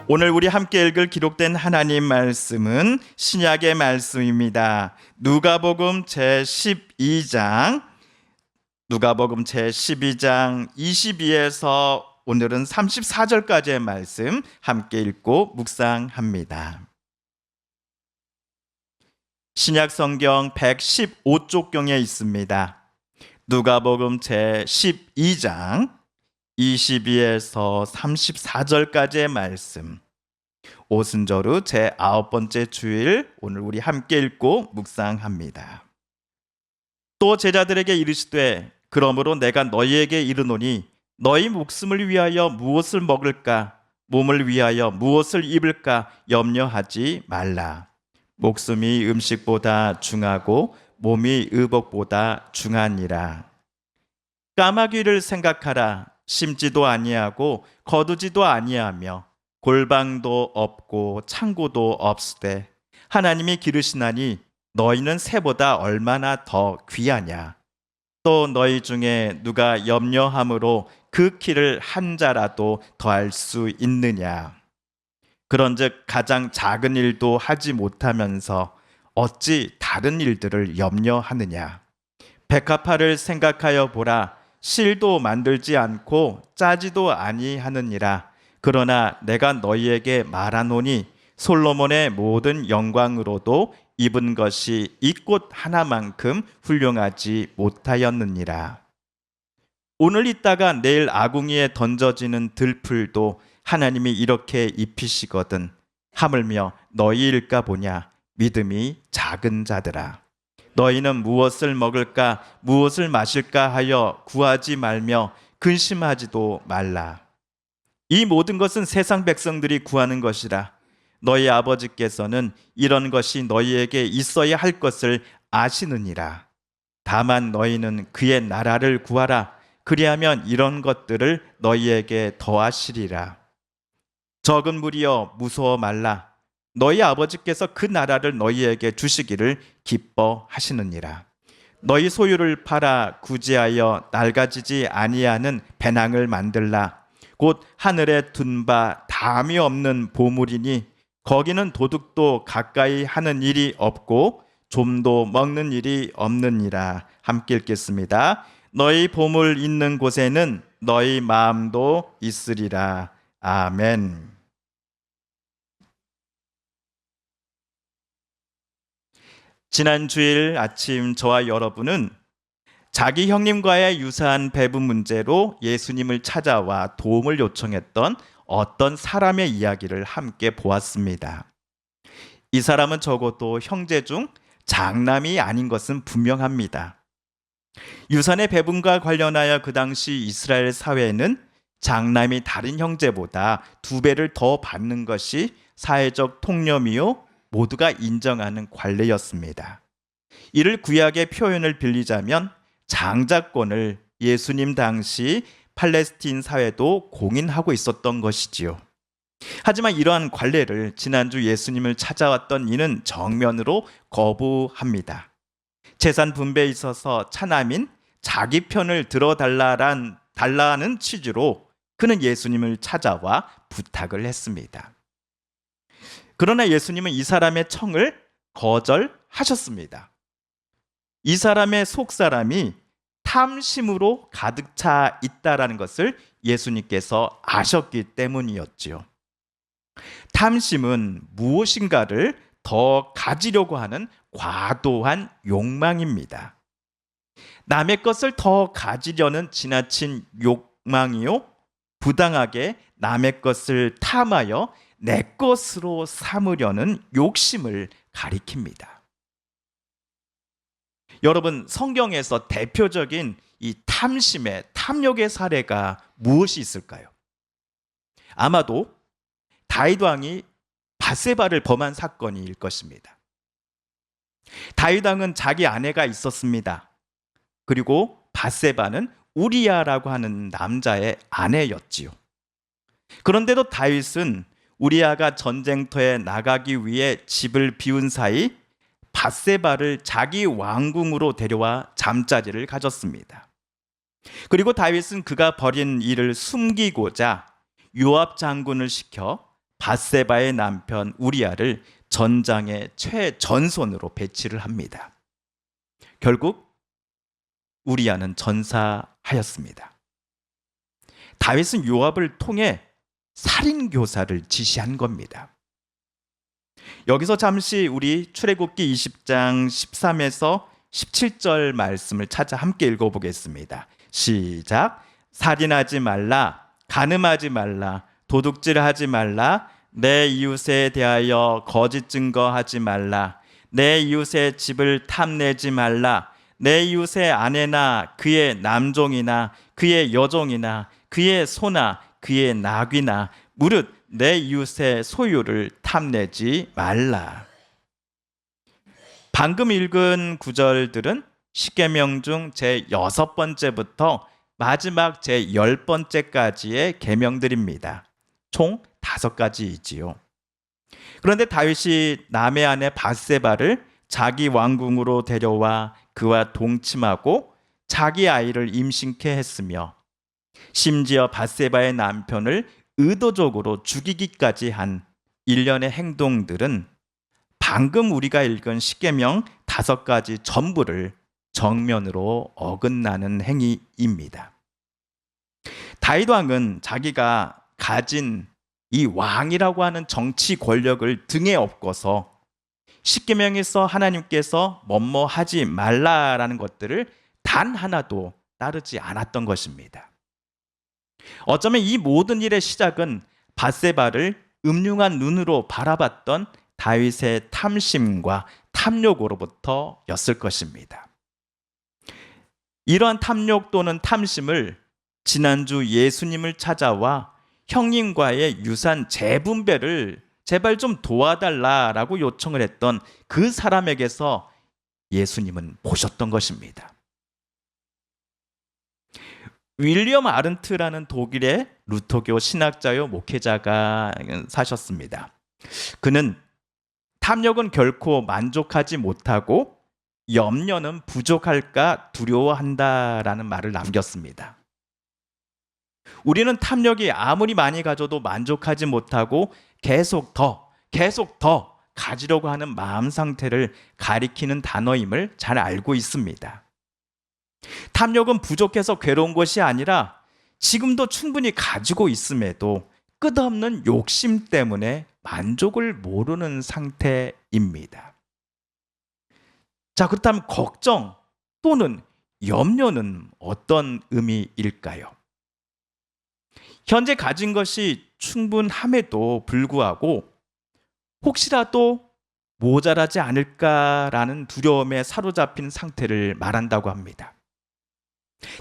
오늘 우리 함께 읽을 기록된 하나님 말씀은 신약의 말씀입니다. 누가복음 제12장 22에서 오늘은 34절까지의 말씀 함께 읽고 묵상합니다. 신약 성경 115쪽경에 있습니다. 누가복음 제12장 22에서 34절까지의 말씀, 오순절 후 제9번째 주일, 오늘 우리 함께 읽고 묵상합니다. 또 제자들에게 이르시되 그러므로 내가 너희에게 이르노니 너희 목숨을 위하여 무엇을 먹을까, 몸을 위하여 무엇을 입을까 염려하지 말라. 목숨이 음식보다 중하고 몸이 의복보다 중하니라. 까마귀를 생각하라. 심지도 아니하고 거두지도 아니하며 골방도 없고 창고도 없으되 하나님이 기르시나니 너희는 새보다 얼마나 더 귀하냐. 또 너희 중에 누가 염려함으로 그 키를 한 자라도 더할 수 있느냐. 그런즉 가장 작은 일도 하지 못하면서 어찌 다른 일들을 염려하느냐. 백합화를 생각하여 보라. 실도 만들지 않고 짜지도 아니하느니라. 그러나 내가 너희에게 말하노니 솔로몬의 모든 영광으로도 입은 것이 이 꽃 하나만큼 훌륭하지 못하였느니라. 오늘 있다가 내일 아궁이에 던져지는 들풀도 하나님이 이렇게 입히시거든 하물며 너희일까 보냐. 믿음이 작은 자들아. 너희는 무엇을 먹을까 무엇을 마실까 하여 구하지 말며 근심하지도 말라. 이 모든 것은 세상 백성들이 구하는 것이라. 너희 아버지께서는 이런 것이 너희에게 있어야 할 것을 아시느니라. 다만 너희는 그의 나라를 구하라. 그리하면 이런 것들을 너희에게 더하시리라. 적은 무리여 무서워 말라. 너희 아버지께서 그 나라를 너희에게 주시기를 기뻐하시느니라. 너희 소유를 팔아 구제하여 낡아지지 아니하는 배낭을 만들라. 곧 하늘에 둔 바 담이 없는 보물이니 거기는 도둑도 가까이 하는 일이 없고 좀도 먹는 일이 없느니라. 함께 읽겠습니다. 너희 보물 있는 곳에는 너희 마음도 있으리라. 아멘. 지난 주일 아침 저와 여러분은 자기 형님과의 유사한 배분 문제로 예수님을 찾아와 도움을 요청했던 어떤 사람의 이야기를 함께 보았습니다. 이 사람은 적어도 형제 중 장남이 아닌 것은 분명합니다. 유산의 배분과 관련하여 그 당시 이스라엘 사회에는 장남이 다른 형제보다 2배를 더 받는 것이 사회적 통념이요 모두가 인정하는 관례였습니다. 이를 구약의 표현을 빌리자면 장자권을 예수님 당시 팔레스틴 사회도 공인하고 있었던 것이지요. 하지만 이러한 관례를 지난주 예수님을 찾아왔던 이는 정면으로 거부합니다. 재산 분배에 있어서 차남인 자기 편을 들어달라는 취지로 그는 예수님을 찾아와 부탁을 했습니다. 그러나 예수님은 이 사람의 청을 거절하셨습니다. 이 사람의 속사람이 탐심으로 가득 차 있다라는 것을 예수님께서 아셨기 때문이었지요. 탐심은 무엇인가를 더 가지려고 하는 과도한 욕망입니다. 남의 것을 더 가지려는 지나친 욕망이요, 부당하게 남의 것을 탐하여 내 것으로 삼으려는 욕심을 가리킵니다. 여러분, 성경에서 대표적인 이 탐욕의 사례가 무엇이 있을까요? 아마도 다윗 왕이 밧세바를 범한 사건일 것입니다. 다윗 왕은 자기 아내가 있었습니다. 그리고 밧세바는 우리야라고 하는 남자의 아내였지요. 그런데도 다윗은 우리야가 전쟁터에 나가기 위해 집을 비운 사이 밧세바를 자기 왕궁으로 데려와 잠자리를 가졌습니다. 그리고 다윗은 그가 벌인 일을 숨기고자 요압 장군을 시켜 밧세바의 남편 우리아를 전장의 최전선으로 배치를 합니다. 결국 우리아는 전사하였습니다. 다윗은 요압을 통해 살인 교사를 지시한 겁니다. 여기서 잠시 우리 출애굽기 20장 13에서 17절 말씀을 찾아 함께 읽어보겠습니다. 시작. 살인하지 말라, 간음하지 말라, 도둑질하지 말라, 내 이웃에 대하여 거짓 증거하지 말라, 내 이웃의 집을 탐내지 말라, 내 이웃의 아내나 그의 남종이나 그의 여종이나 그의 소나 그의 나귀나 무릇 내 이웃의 소유를 탐내지 말라. 방금 읽은 구절들은 십계명 중 제6번째부터 마지막 제10번째까지의 계명들입니다. 총 5가지이지요. 그런데 다윗이 남의 아내 밧세바를 자기 왕궁으로 데려와 그와 동침하고 자기 아이를 임신케 했으며 심지어 밧세바의 남편을 의도적으로 죽이기까지 한 일련의 행동들은 방금 우리가 읽은 십계명 5가지 전부를 정면으로 어긋나는 행위입니다. 다윗 왕은 자기가 가진 이 왕이라고 하는 정치 권력을 등에 업고서 십계명에서 하나님께서 뭐뭐 하지 말라라는 것들을 단 하나도 따르지 않았던 것입니다. 어쩌면 이 모든 일의 시작은 밧세바를 음흉한 눈으로 바라봤던 다윗의 탐심과 탐욕으로부터였을 것입니다. 이러한 탐욕 또는 탐심을 지난주 예수님을 찾아와 형님과의 유산 재분배를 제발 좀 도와달라라고 요청을 했던 그 사람에게서 예수님은 보셨던 것입니다. 윌리엄 아른트라는 독일의 루터교 신학자요 목회자가 사셨습니다. 그는 탐욕은 결코 만족하지 못하고 염려는 부족할까 두려워한다라는 말을 남겼습니다. 우리는 탐욕이 아무리 많이 가져도 만족하지 못하고 계속 더 가지려고 하는 마음 상태를 가리키는 단어임을 잘 알고 있습니다. 탐욕은 부족해서 괴로운 것이 아니라 지금도 충분히 가지고 있음에도 끝없는 욕심 때문에 만족을 모르는 상태입니다. 자, 그렇다면 걱정 또는 염려는 어떤 의미일까요? 현재 가진 것이 충분함에도 불구하고 혹시라도 모자라지 않을까라는 두려움에 사로잡힌 상태를 말한다고 합니다.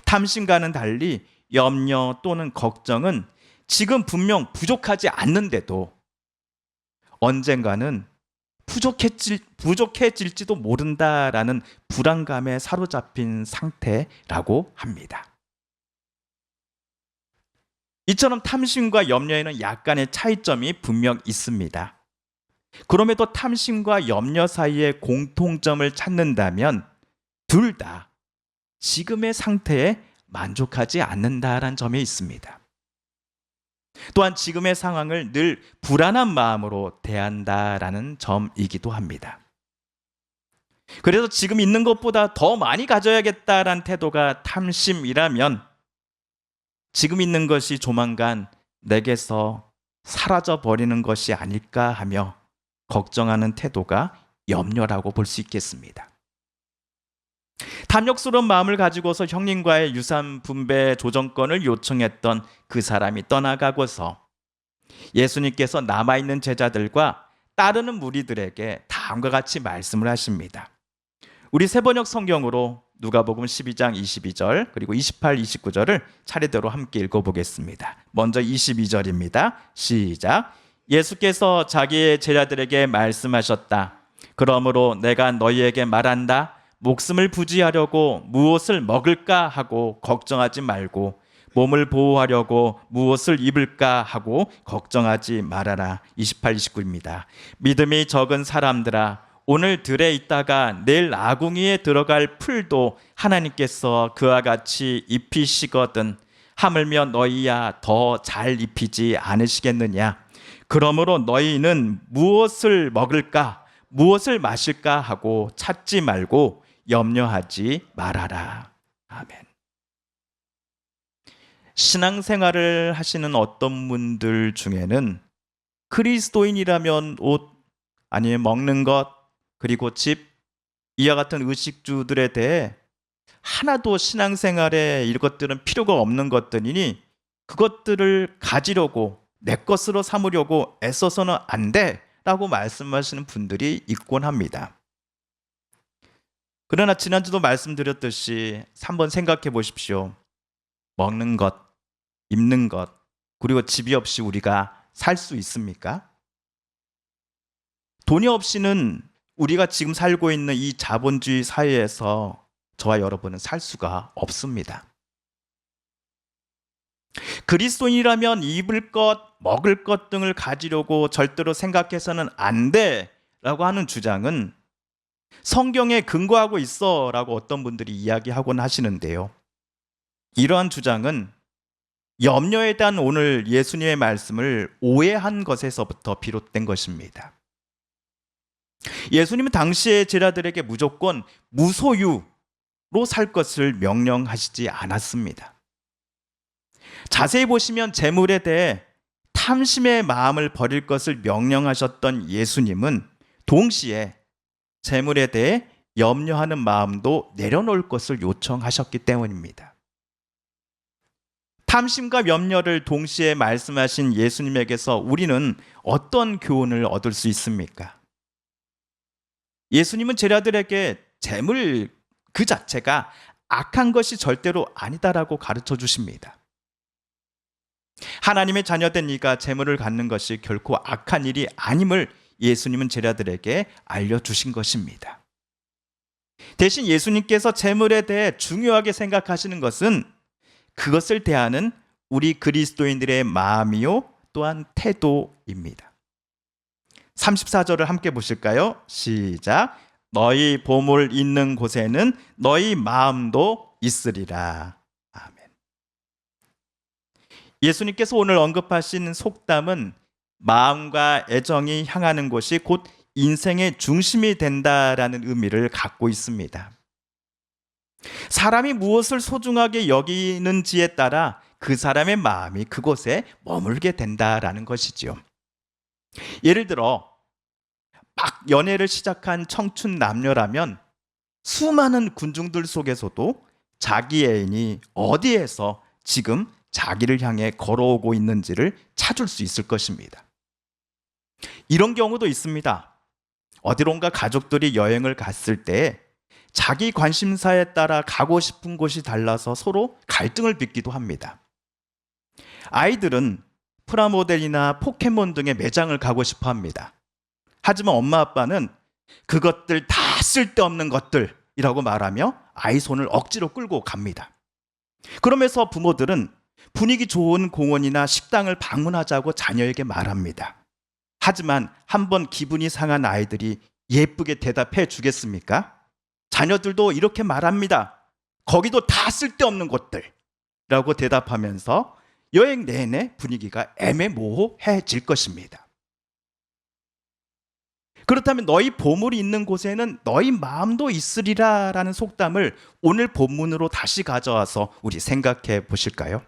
탐심과는 달리 염려 또는 걱정은 지금 분명 부족하지 않는데도 언젠가는 부족해질지도 모른다라는 불안감에 사로잡힌 상태라고 합니다. 이처럼 탐심과 염려에는 약간의 차이점이 분명 있습니다. 그럼에도 탐심과 염려 사이의 공통점을 찾는다면 둘 다 지금의 상태에 만족하지 않는다라는 점이 있습니다. 또한 지금의 상황을 늘 불안한 마음으로 대한다라는 점이기도 합니다. 그래서 지금 있는 것보다 더 많이 가져야겠다라는 태도가 탐심이라면 지금 있는 것이 조만간 내게서 사라져 버리는 것이 아닐까 하며 걱정하는 태도가 염려라고 볼 수 있겠습니다. 탐욕스러운 마음을 가지고서 형님과의 유산 분배 조정권을 요청했던 그 사람이 떠나가고서 예수님께서 남아있는 제자들과 따르는 무리들에게 다음과 같이 말씀을 하십니다. 우리 새번역 성경으로 누가복음 12장 22절 그리고 28, 29절을 차례대로 함께 읽어보겠습니다. 먼저 22절입니다. 시작. 예수께서 자기의 제자들에게 말씀하셨다. 그러므로 내가 너희에게 말한다. 목숨을 부지하려고 무엇을 먹을까 하고 걱정하지 말고 몸을 보호하려고 무엇을 입을까 하고 걱정하지 말아라. 28, 29입니다. 믿음이 적은 사람들아, 오늘 들에 있다가 내일 아궁이에 들어갈 풀도 하나님께서 그와 같이 입히시거든 하물며 너희야 더 잘 입히지 않으시겠느냐. 그러므로 너희는 무엇을 먹을까, 무엇을 마실까 하고 찾지 말고 염려하지 말아라. 아멘. 신앙생활을 하시는 어떤 분들 중에는 그리스도인이라면 옷, 아니면 먹는 것, 그리고 집, 이와 같은 의식주들에 대해 하나도 신앙생활에 이것들은 필요가 없는 것들이니 그것들을 가지려고 내 것으로 삼으려고 애써서는 안 돼 라고 말씀하시는 분들이 있곤 합니다. 그러나 지난주도 말씀드렸듯이 한번 생각해 보십시오. 먹는 것, 입는 것, 그리고 집이 없이 우리가 살 수 있습니까? 돈이 없이는 우리가 지금 살고 있는 이 자본주의 사회에서 저와 여러분은 살 수가 없습니다. 그리스도인이라면 입을 것, 먹을 것 등을 가지려고 절대로 생각해서는 안 돼라고 하는 주장은 성경에 근거하고 있어라고 어떤 분들이 이야기하곤 하시는데요. 이러한 주장은 염려에 대한 오늘 예수님의 말씀을 오해한 것에서부터 비롯된 것입니다. 예수님은 당시의 제자들에게 무조건 무소유로 살 것을 명령하시지 않았습니다. 자세히 보시면 재물에 대해 탐심의 마음을 버릴 것을 명령하셨던 예수님은 동시에 재물에 대해 염려하는 마음도 내려놓을 것을 요청하셨기 때문입니다. 탐심과 염려를 동시에 말씀하신 예수님에게서 우리는 어떤 교훈을 얻을 수 있습니까? 예수님은 제자들에게 재물 그 자체가 악한 것이 절대로 아니다라고 가르쳐 주십니다. 하나님의 자녀된 이가 재물을 갖는 것이 결코 악한 일이 아님을 예수님은 제자들에게 알려주신 것입니다. 대신 예수님께서 재물에 대해 중요하게 생각하시는 것은 그것을 대하는 우리 그리스도인들의 마음이요 또한 태도입니다. 34절을 함께 보실까요? 시작. 너희 보물 있는 곳에는 너희 마음도 있으리라. 아멘. 예수님께서 오늘 언급하신 속담은 마음과 애정이 향하는 곳이 곧 인생의 중심이 된다라는 의미를 갖고 있습니다. 사람이 무엇을 소중하게 여기는지에 따라 그 사람의 마음이 그곳에 머물게 된다라는 것이지요. 예를 들어 막 연애를 시작한 청춘 남녀라면 수많은 군중들 속에서도 자기 애인이 어디에서 지금 자기를 향해 걸어오고 있는지를 찾을 수 있을 것입니다. 이런 경우도 있습니다. 어디론가 가족들이 여행을 갔을 때 자기 관심사에 따라 가고 싶은 곳이 달라서 서로 갈등을 빚기도 합니다. 아이들은 프라모델이나 포켓몬 등의 매장을 가고 싶어 합니다. 하지만 엄마 아빠는 그것들 다 쓸데없는 것들이라고 말하며 아이 손을 억지로 끌고 갑니다. 그러면서 부모들은 분위기 좋은 공원이나 식당을 방문하자고 자녀에게 말합니다. 하지만 한번 기분이 상한 아이들이 예쁘게 대답해 주겠습니까? 자녀들도 이렇게 말합니다. 거기도 다 쓸데없는 곳들이라고 대답하면서 여행 내내 분위기가 애매모호해질 것입니다. 그렇다면 너희 보물이 있는 곳에는 너희 마음도 있으리라 라는 속담을 오늘 본문으로 다시 가져와서 우리 생각해 보실까요?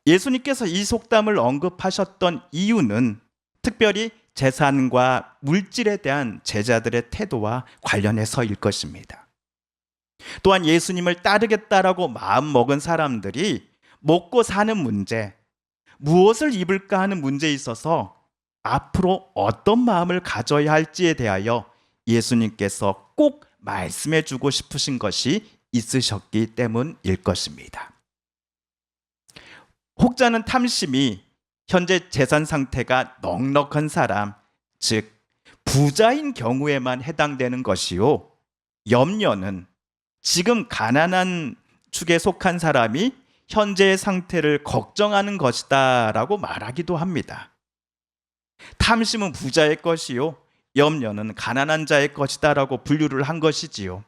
예수님께서 이 속담을 언급하셨던 이유는 특별히 재산과 물질에 대한 제자들의 태도와 관련해서일 것입니다. 또한 예수님을 따르겠다라고 마음먹은 사람들이 먹고 사는 문제, 무엇을 입을까 하는 문제에 있어서 앞으로 어떤 마음을 가져야 할지에 대하여 예수님께서 꼭 말씀해 주고 싶으신 것이 있으셨기 때문일 것입니다. 혹자는 탐심이 현재 재산 상태가 넉넉한 사람, 즉 부자인 경우에만 해당되는 것이요, 염려는 지금 가난한 축에 속한 사람이 현재의 상태를 걱정하는 것이다 라고 말하기도 합니다. 탐심은 부자의 것이요, 염려는 가난한 자의 것이다 라고 분류를 한 것이지요.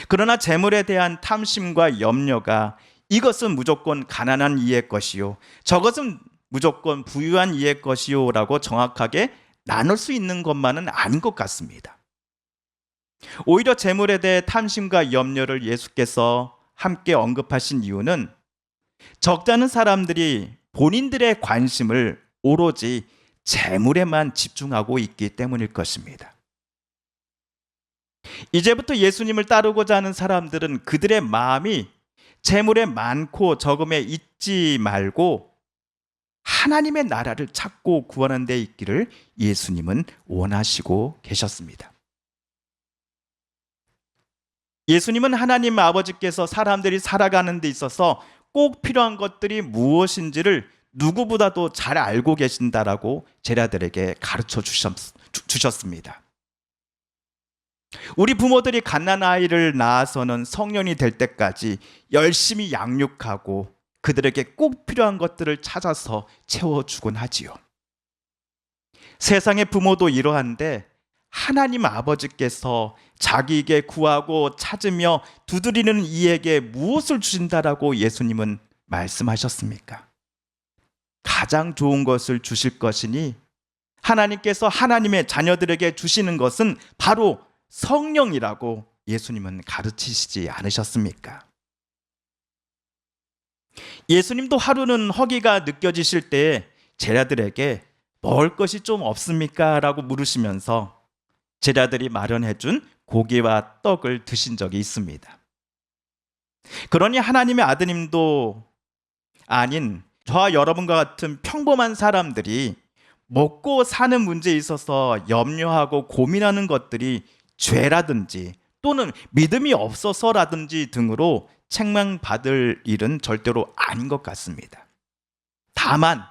그러나 재물에 대한 탐심과 염려가 이것은 무조건 가난한 이의 것이요, 저것은 무조건 부유한 이의 것이요라고 정확하게 나눌 수 있는 것만은 아닌 것 같습니다. 오히려 재물에 대해 탐심과 염려를 예수께서 함께 언급하신 이유는 적잖은 사람들이 본인들의 관심을 오로지 재물에만 집중하고 있기 때문일 것입니다. 이제부터 예수님을 따르고자 하는 사람들은 그들의 마음이 재물에 많고 적음에 있지 말고 하나님의 나라를 찾고 구하는 데 있기를 예수님은 원하시고 계셨습니다. 예수님은 하나님 아버지께서 사람들이 살아가는 데 있어서 꼭 필요한 것들이 무엇인지를 누구보다도 잘 알고 계신다라고 제자들에게 가르쳐 주셨습니다. 우리 부모들이 갓난아이를 낳아서는 성년이 될 때까지 열심히 양육하고 그들에게 꼭 필요한 것들을 찾아서 채워주곤 하지요. 세상의 부모도 이러한데 하나님 아버지께서 자기에게 구하고 찾으며 두드리는 이에게 무엇을 주신다라고 예수님은 말씀하셨습니까? 가장 좋은 것을 주실 것이니 하나님께서 하나님의 자녀들에게 주시는 것은 바로 성령이라고 예수님은 가르치시지 않으셨습니까? 예수님도 하루는 허기가 느껴지실 때 제자들에게 먹을 것이 좀 없습니까? 라고 물으시면서 제자들이 마련해준 고기와 떡을 드신 적이 있습니다. 그러니 하나님의 아드님도 아닌 저와 여러분과 같은 평범한 사람들이 먹고 사는 문제에 있어서 염려하고 고민하는 것들이 죄라든지 또는 믿음이 없어서라든지 등으로 책망받을 일은 절대로 아닌 것 같습니다. 다만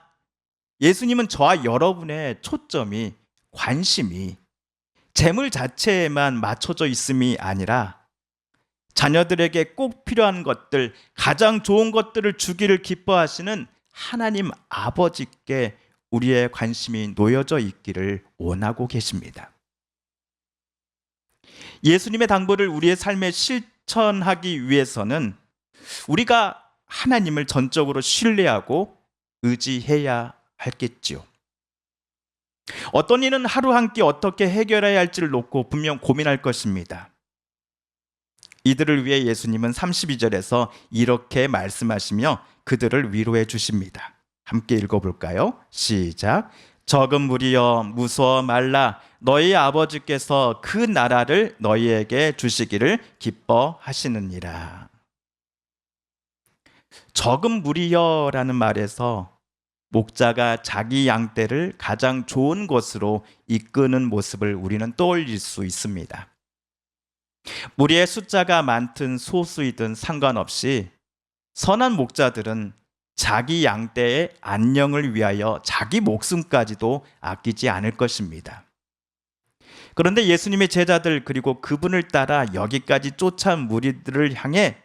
예수님은 저와 여러분의 초점이, 관심이 재물 자체에만 맞춰져 있음이 아니라 자녀들에게 꼭 필요한 것들, 가장 좋은 것들을 주기를 기뻐하시는 하나님 아버지께 우리의 관심이 놓여져 있기를 원하고 계십니다. 예수님의 당부를 우리의 삶에 실천하기 위해서는 우리가 하나님을 전적으로 신뢰하고 의지해야 하겠지요. 어떤 이는 하루 한 끼 어떻게 해결해야 할지를 놓고 분명 고민할 것입니다. 이들을 위해 예수님은 32절에서 이렇게 말씀하시며 그들을 위로해 주십니다. 함께 읽어볼까요? 시작. 적은 무리여 무서워 말라. 너희 아버지께서 그 나라를 너희에게 주시기를 기뻐하시느니라. 적은 무리여라는 말에서 목자가 자기 양떼를 가장 좋은 곳으로 이끄는 모습을 우리는 떠올릴 수 있습니다. 무리의 숫자가 많든 소수이든 상관없이 선한 목자들은 자기 양떼의 안녕을 위하여 자기 목숨까지도 아끼지 않을 것입니다. 그런데 예수님의 제자들 그리고 그분을 따라 여기까지 쫓아온 무리들을 향해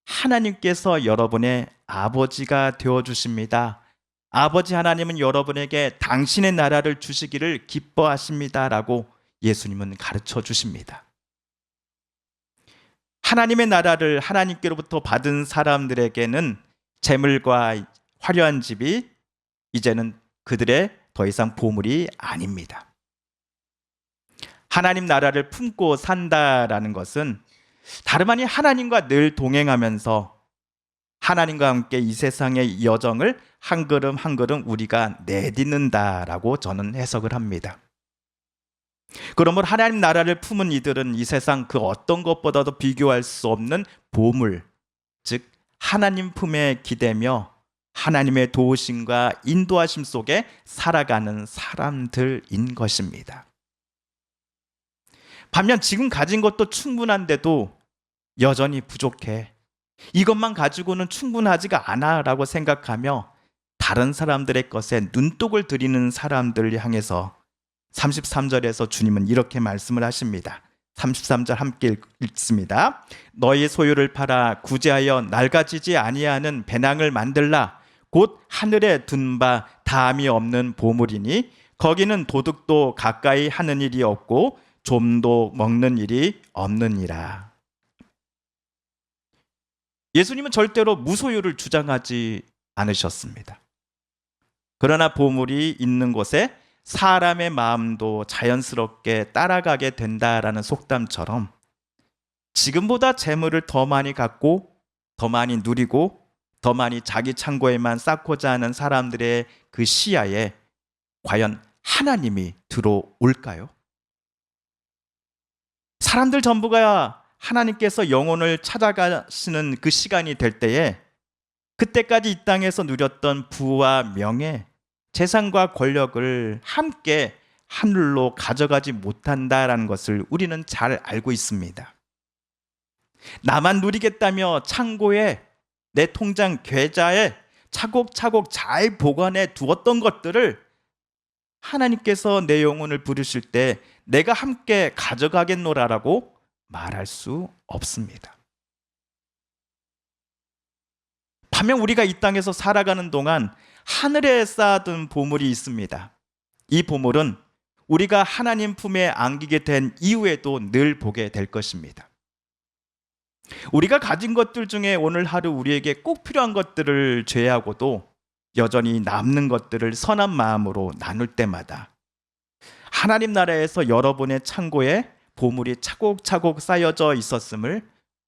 하나님께서 여러분의 아버지가 되어주십니다. 아버지 하나님은 여러분에게 당신의 나라를 주시기를 기뻐하십니다. 라고 예수님은 가르쳐 주십니다. 하나님의 나라를 하나님께로부터 받은 사람들에게는 재물과 화려한 집이 이제는 그들의 더 이상 보물이 아닙니다. 하나님 나라를 품고 산다라는 것은 다름 아닌 하나님과 늘 동행하면서 하나님과 함께 이 세상의 여정을 한 걸음 한 걸음 우리가 내딛는다라고 저는 해석을 합니다. 그러므로 하나님 나라를 품은 이들은 이 세상 그 어떤 것보다도 비교할 수 없는 보물, 즉 하나님 품에 기대며 하나님의 도우심과 인도하심 속에 살아가는 사람들인 것입니다. 반면 지금 가진 것도 충분한데도 여전히 부족해. 이것만 가지고는 충분하지가 않아 라고 생각하며 다른 사람들의 것에 눈독을 들이는 사람들을 향해서 33절에서 주님은 이렇게 말씀을 하십니다. 33절 함께 읽습니다. 너희 소유를 팔아 구제하여 낡아지지 아니하는 배낭을 만들라. 곧 하늘에 둔 바 다함이 없는 보물이니 거기는 도둑도 가까이 하는 일이 없고 좀도 먹는 일이 없느니라. 예수님은 절대로 무소유를 주장하지 않으셨습니다. 그러나 보물이 있는 곳에 사람의 마음도 자연스럽게 따라가게 된다라는 속담처럼 지금보다 재물을 더 많이 갖고 더 많이 누리고 더 많이 자기 창고에만 쌓고자 하는 사람들의 그 시야에 과연 하나님이 들어올까요? 사람들 전부가 하나님께서 영혼을 찾아가시는 그 시간이 될 때에 그때까지 이 땅에서 누렸던 부와 명예, 재산과 권력을 함께 하늘로 가져가지 못한다라는 것을 우리는 잘 알고 있습니다. 나만 누리겠다며 창고에 내 통장 계좌에 차곡차곡 잘 보관해 두었던 것들을 하나님께서 내 영혼을 부르실 때 내가 함께 가져가겠노라라고 말할 수 없습니다. 반면 우리가 이 땅에서 살아가는 동안 하늘에 쌓아둔 보물이 있습니다. 이 보물은 우리가 하나님 품에 안기게 된 이후에도 늘 보게 될 것입니다. 우리가 가진 것들 중에 오늘 하루 우리에게 꼭 필요한 것들을 제외하고도 여전히 남는 것들을 선한 마음으로 나눌 때마다 하나님 나라에서 여러분의 창고에 보물이 차곡차곡 쌓여져 있었음을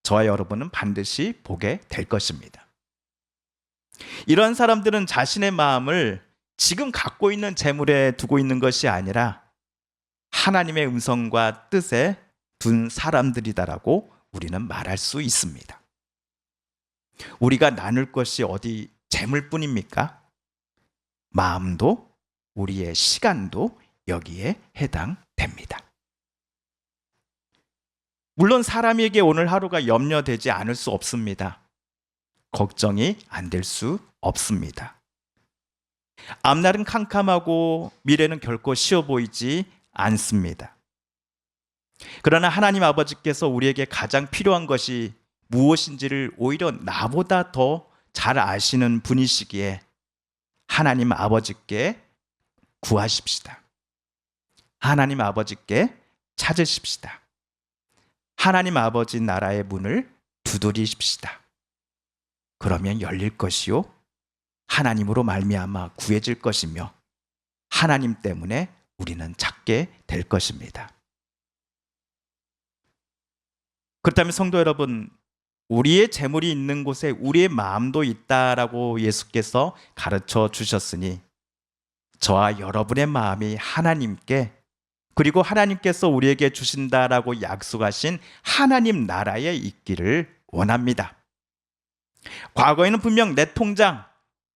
저와 여러분은 반드시 보게 될 것입니다. 이런 사람들은 자신의 마음을 지금 갖고 있는 재물에 두고 있는 것이 아니라 하나님의 음성과 뜻에 둔 사람들이다라고 우리는 말할 수 있습니다. 우리가 나눌 것이 어디 재물뿐입니까? 마음도 우리의 시간도 여기에 해당됩니다. 물론 사람에게 오늘 하루가 염려되지 않을 수 없습니다. 걱정이 안 될 수 없습니다. 앞날은 캄캄하고 미래는 결코 쉬워 보이지 않습니다. 그러나 하나님 아버지께서 우리에게 가장 필요한 것이 무엇인지를 오히려 나보다 더 잘 아시는 분이시기에 하나님 아버지께 구하십시다. 하나님 아버지께 찾으십시다. 하나님 아버지 나라의 문을 두드리십시다. 그러면 열릴 것이요 하나님으로 말미암아 구해질 것이며 하나님 때문에 우리는 찾게 될 것입니다. 그렇다면 성도 여러분, 우리의 재물이 있는 곳에 우리의 마음도 있다라고 예수께서 가르쳐 주셨으니 저와 여러분의 마음이 하나님께 그리고 하나님께서 우리에게 주신다라고 약속하신 하나님 나라에 있기를 원합니다. 과거에는 분명 내 통장,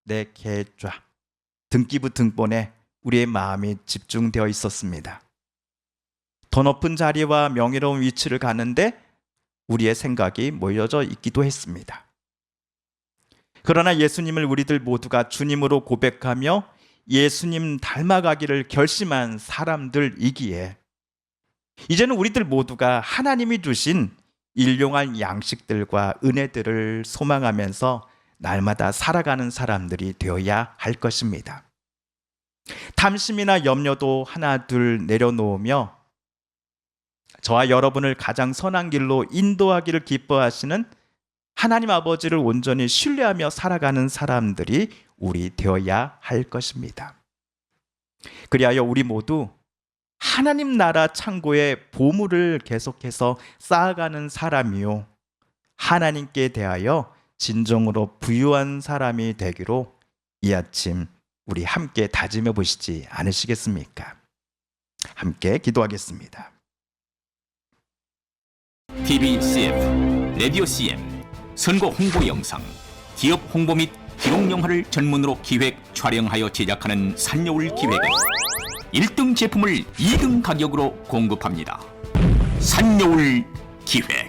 내 계좌, 등기부 등본에 우리의 마음이 집중되어 있었습니다. 더 높은 자리와 명예로운 위치를 가는데 우리의 생각이 모여져 있기도 했습니다. 그러나 예수님을 우리들 모두가 주님으로 고백하며 예수님 닮아가기를 결심한 사람들이기에 이제는 우리들 모두가 하나님이 주신 일용할 양식들과 은혜들을 소망하면서 날마다 살아가는 사람들이 되어야 할 것입니다. 탐심이나 염려도 하나 둘 내려놓으며 저와 여러분을 가장 선한 길로 인도하기를 기뻐하시는 하나님 아버지를 온전히 신뢰하며 살아가는 사람들이 우리 되어야 할 것입니다. 그리하여 우리 모두 하나님 나라 창고에 보물을 계속해서 쌓아가는 사람이요 하나님께 대하여 진정으로 부유한 사람이 되기로 이 아침 우리 함께 다짐해 보시지 않으시겠습니까? 함께 기도하겠습니다. TV CF, 라디오 CM, 선거 홍보 영상, 기업 홍보 및 기록 영화를 전문으로 기획, 촬영하여 제작하는 산여울 기획은 1등 제품을 2등 가격으로 공급합니다. 산여울 기획.